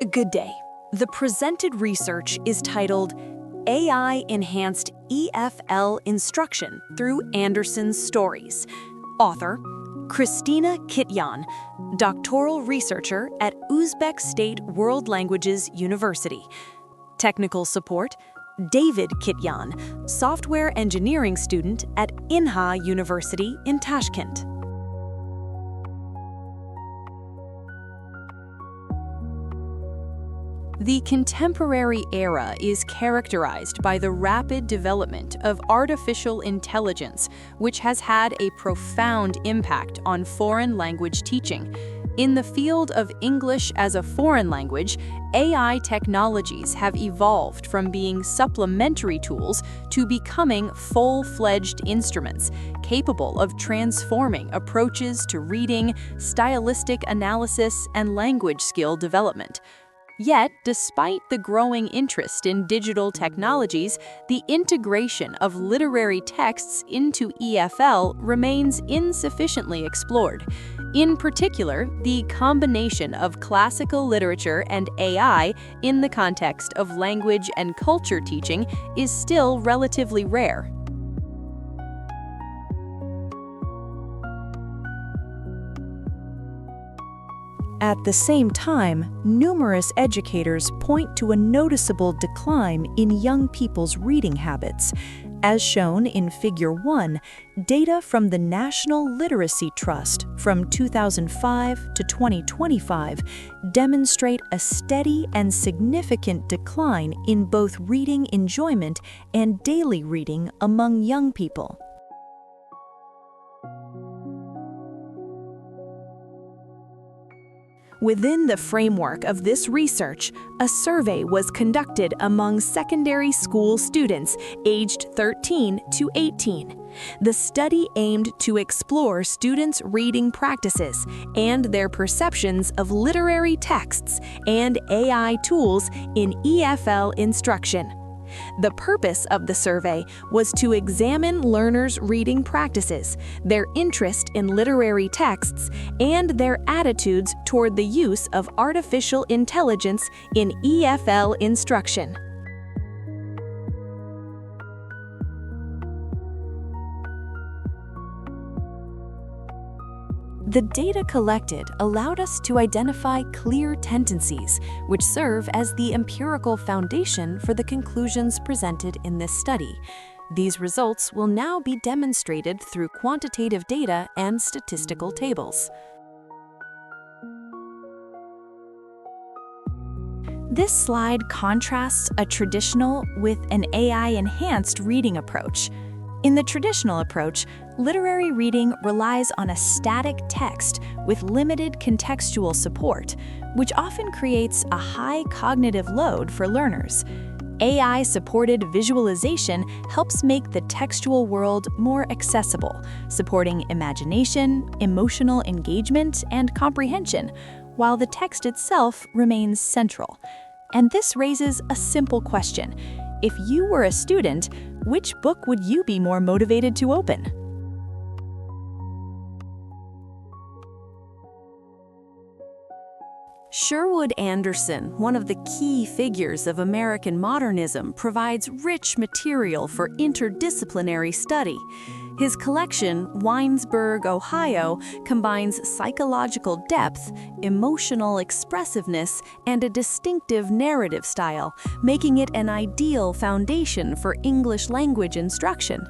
Good day. The presented research is titled AI-Enhanced EFL Instruction Through Anderson's Stories. Author, Christina Kityan, doctoral researcher at Uzbek State World Languages University. Technical support, David Kityan, software engineering student at Inha University in Tashkent. The contemporary era is characterized by the rapid development of artificial intelligence, which has had a profound impact on foreign language teaching. In the field of English as a foreign language, AI technologies have evolved from being supplementary tools to becoming full-fledged instruments, capable of transforming approaches to reading, stylistic analysis, and language skill development. Yet, despite the growing interest in digital technologies, the integration of literary texts into EFL remains insufficiently explored. In particular, the combination of classical literature and AI in the context of language and culture teaching is still relatively rare. At the same time, numerous educators point to a noticeable decline in young people's reading habits. As shown in Figure 1, data from the National Literacy Trust from 2005 to 2025 demonstrate a steady and significant decline in both reading enjoyment and daily reading among young people. Within the framework of this research, a survey was conducted among secondary school students aged 13 to 18. The study aimed to explore students' reading practices and their perceptions of literary texts and AI tools in EFL instruction. The purpose of the survey was to examine learners' reading practices, their interest in literary texts, and their attitudes toward the use of artificial intelligence in EFL instruction. The data collected allowed us to identify clear tendencies, which serve as the empirical foundation for the conclusions presented in this study. These results will now be demonstrated through quantitative data and statistical tables. This slide contrasts a traditional with an AI-enhanced reading approach. In the traditional approach, literary reading relies on a static text with limited contextual support, which often creates a high cognitive load for learners. AI-supported visualization helps make the textual world more accessible, supporting imagination, emotional engagement, and comprehension, while the text itself remains central. And this raises a simple question. If you were a student, which book would you be more motivated to open? Sherwood Anderson, one of the key figures of American modernism, provides rich material for interdisciplinary study. His collection, Winesburg, Ohio, combines psychological depth, emotional expressiveness, and a distinctive narrative style, making it an ideal foundation for English language instruction.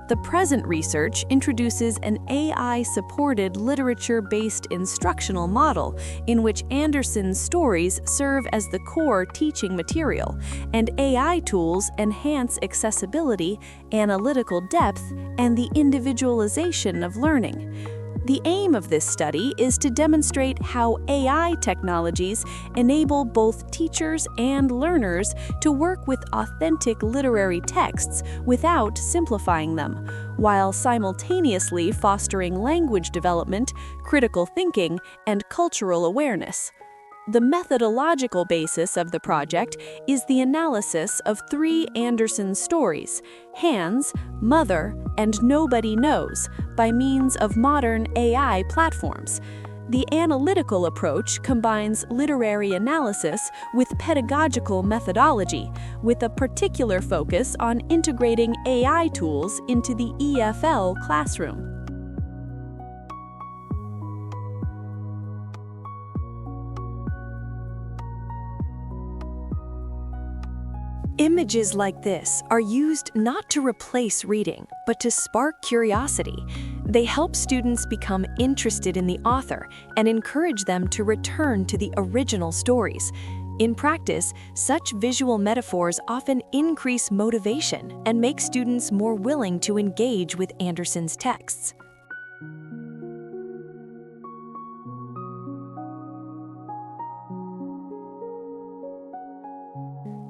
The present research introduces an AI-supported literature-based instructional model in which Anderson's stories serve as the core teaching material, and AI tools enhance accessibility, analytical depth, and the individualization of learning. The aim of this study is to demonstrate how AI technologies enable both teachers and learners to work with authentic literary texts without simplifying them, while simultaneously fostering language development, critical thinking, and cultural awareness. The methodological basis of the project is the analysis of 3 Anderson stories, Hands, Mother, and Nobody Knows, by means of modern AI platforms. The analytical approach combines literary analysis with pedagogical methodology, with a particular focus on integrating AI tools into the EFL classroom. Images like this are used not to replace reading, but to spark curiosity. They help students become interested in the author and encourage them to return to the original stories. In practice, such visual metaphors often increase motivation and make students more willing to engage with Anderson's texts.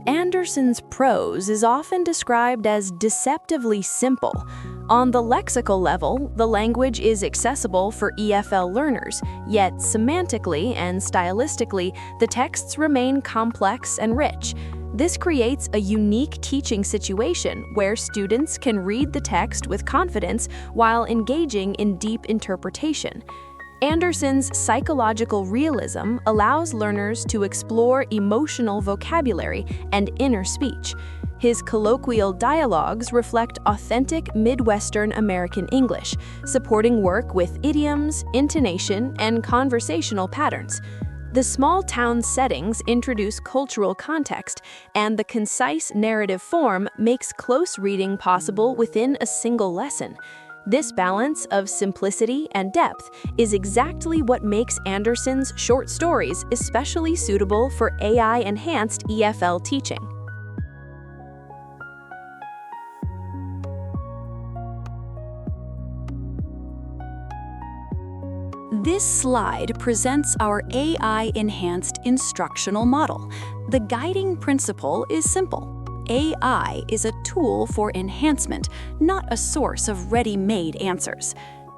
Anderson's prose is often described as deceptively simple. On the lexical level, the language is accessible for EFL learners, yet semantically and stylistically, the texts remain complex and rich. This creates a unique teaching situation where students can read the text with confidence while engaging in deep interpretation. Anderson's psychological realism allows learners to explore emotional vocabulary and inner speech. His colloquial dialogues reflect authentic Midwestern American English, supporting work with idioms, intonation, and conversational patterns. The small-town settings introduce cultural context, and the concise narrative form makes close reading possible within a single lesson. This balance of simplicity and depth is exactly what makes Anderson's short stories especially suitable for AI-enhanced EFL teaching. This slide presents our AI-enhanced instructional model. The guiding principle is simple. AI is a tool for enhancement, not a source of ready-made answers.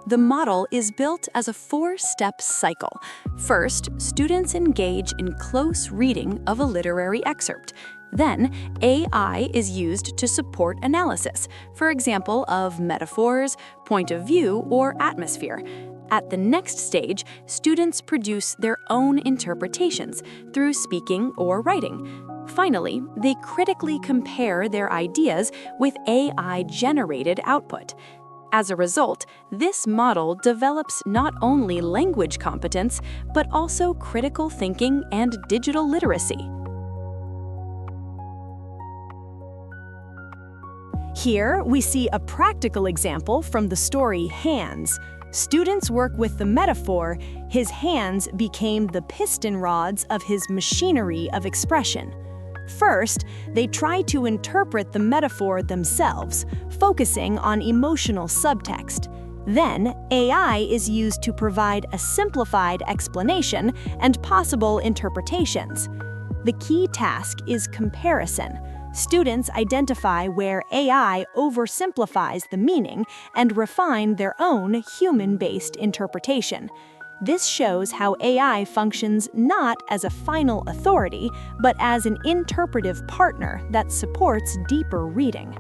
The model is built as a four-step cycle. First, students engage in close reading of a literary excerpt. Then, AI is used to support analysis, for example, of metaphors, point of view, or atmosphere. At the next stage, students produce their own interpretations through speaking or writing. Finally, they critically compare their ideas with AI-generated output. As a result, this model develops not only language competence, but also critical thinking and digital literacy. Here, we see a practical example from the story Hands. Students work with the metaphor, his hands became the piston rods of his machinery of expression. First, they try to interpret the metaphor themselves, focusing on emotional subtext. Then, AI is used to provide a simplified explanation and possible interpretations. The key task is comparison. Students identify where AI oversimplifies the meaning and refine their own human-based interpretation. This shows how AI functions not as a final authority, but as an interpretive partner that supports deeper reading.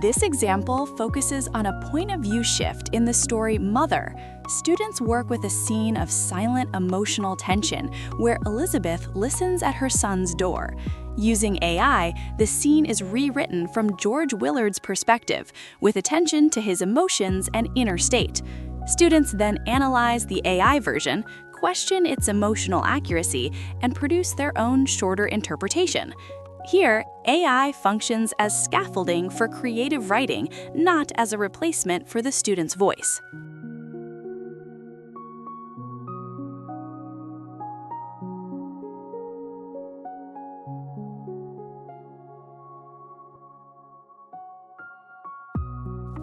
This example focuses on a point-of-view shift in the story Mother. Students work with a scene of silent emotional tension where Elizabeth listens at her son's door. Using AI, the scene is rewritten from George Willard's perspective, with attention to his emotions and inner state. Students then analyze the AI version, question its emotional accuracy, and produce their own shorter interpretation. Here, AI functions as scaffolding for creative writing, not as a replacement for the student's voice.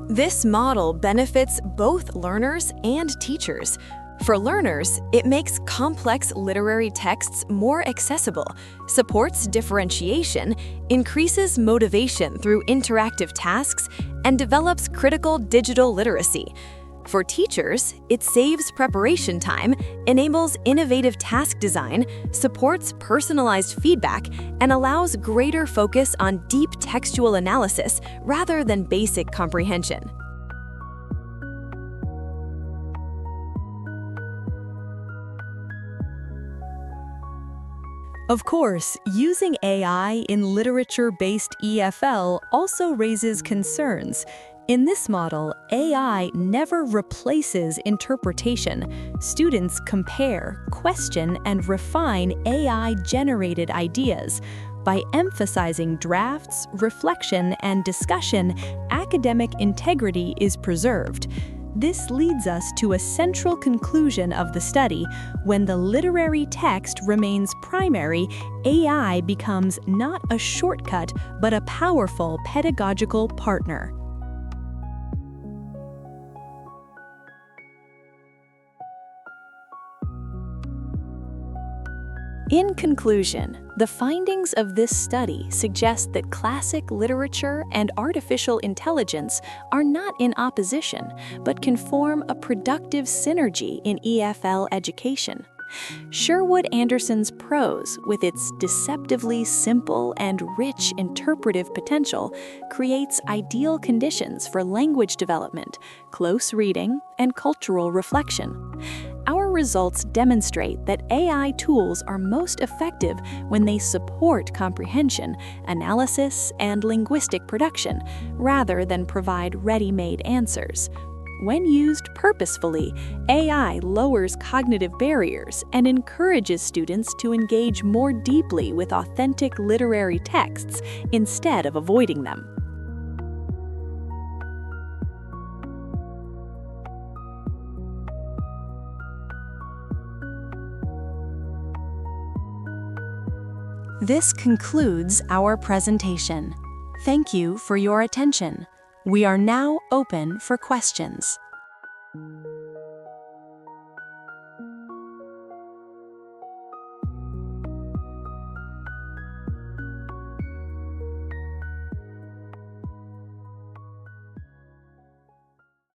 This model benefits both learners and teachers. For learners, it makes complex literary texts more accessible, supports differentiation, increases motivation through interactive tasks, and develops critical digital literacy. For teachers, it saves preparation time, enables innovative task design, supports personalized feedback, and allows greater focus on deep textual analysis rather than basic comprehension. Of course, using AI in literature-based EFL also raises concerns. In this model, AI never replaces interpretation. Students compare, question, and refine AI-generated ideas. By emphasizing drafts, reflection, and discussion, academic integrity is preserved. This leads us to a central conclusion of the study. When the literary text remains primary, AI becomes not a shortcut, but a powerful pedagogical partner. In conclusion, the findings of this study suggest that classic literature and artificial intelligence are not in opposition, but can form a productive synergy in EFL education. Sherwood Anderson's prose, with its deceptively simple and rich interpretive potential, creates ideal conditions for language development, close reading, and cultural reflection. Our results demonstrate that AI tools are most effective when they support comprehension, analysis, and linguistic production, rather than provide ready-made answers. When used purposefully, AI lowers cognitive barriers and encourages students to engage more deeply with authentic literary texts instead of avoiding them. This concludes our presentation. Thank you for your attention. We are now open for questions.